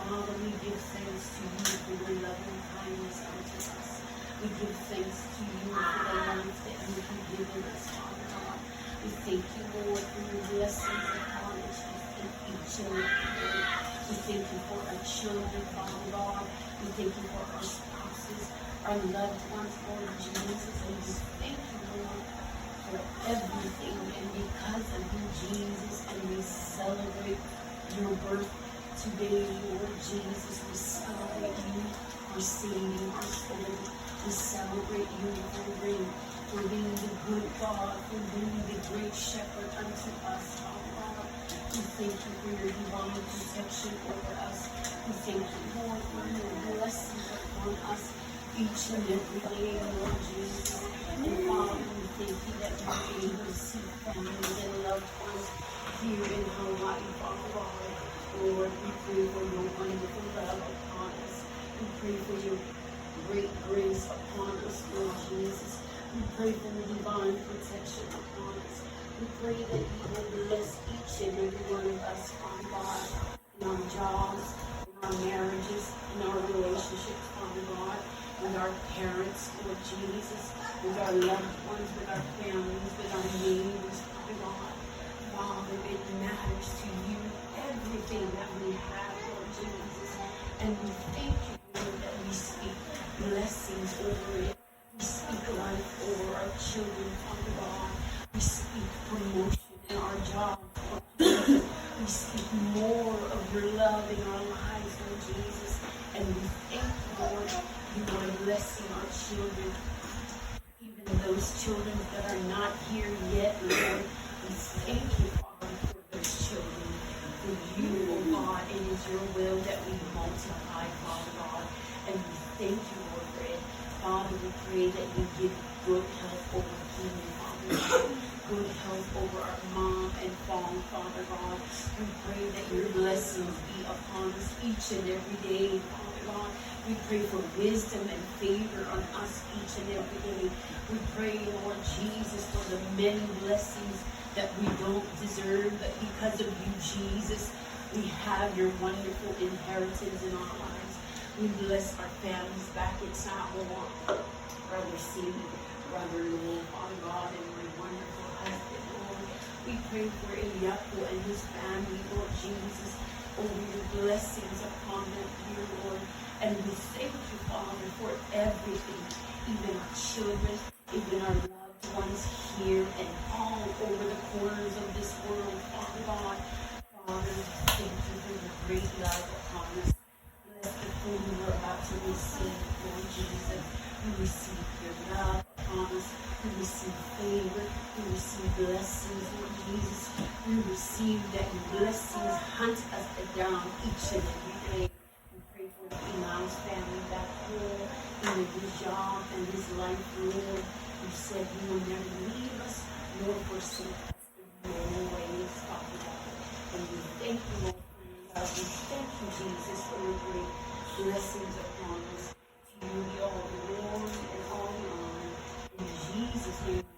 Father, we give thanks to you for your loving kindness unto us. We give thanks to you for the life that you have given us, Father God. We thank you, Lord, for your blessings upon us in each and every day. We thank you for our children, Father God. We thank you for our spouses, our loved ones, Lord Jesus. And we thank you, Lord, for everything. And because of you, Jesus, and we celebrate your birth today, Lord Jesus. We celebrate you for saving our soul. We celebrate you for being the good God, for being the great shepherd unto us, Father God. We thank you for your divine protection over us. We thank you, Lord, for your blessings upon us each and every day, Lord Jesus. And Father, we thank you that we're able to see families and loved ones here in Hawaii, Father God. Lord, we pray for your wonderful love upon us. We pray for your great grace upon us, Lord Jesus. We pray for your divine protection upon us. We pray that you will bless each and every one of us, Father God, in our jobs, in our marriages, in our relationships, Father God, with our parents, Lord Jesus, with our loved ones, with our families, with our neighbors, Father God. Father, it matters to you everything that we have, Lord Jesus. And we thank you, Lord, that we speak blessings over it. We speak life over our children, Father God. We speak promotion in our jobs, Lord Jesus. We speak more of your love in our lives, Lord Jesus. And we thank you, Lord, you are blessing our children. Even those children that are not here yet, Lord. We thank you, Father, for those children. For you, oh God, it is your will that we multiply, Father God. And we thank you, Lord, for it. Father, we pray that you give good health over King, Father God. Good health over our mom and Father God. We pray that your blessings be upon us each and every day, Father God. We pray for wisdom and favor on us each and every day. We pray, Lord Jesus, for the many blessings that we don't deserve, but because of you, Jesus, we have your wonderful inheritance in our lives. We bless our families back in Samoa, Brother C, Brother Lee, Father God, and my wonderful husband, Lord. We pray for Eliapo and his family, Lord Jesus, over your blessings upon them, dear Lord. And we thank you, Father, for everything, even our children, even our loved ones here and all over the corners of this world, Father God. Father, thank you for your great love upon us. Bless the food we're about to receive, Lord Jesus. We receive your love upon us. We receive favor. We receive blessings, Lord Jesus. We receive that your blessings hunt us down each and every day. We pray for Eli's family back home, in his job and his life, Lord. You said you will never leave us nor forsake us in many ways, Father God. And we thank you, Lord, for your love. We thank you, Jesus, for your great blessings upon us. To you be all the glory and all the honor. In Jesus' name.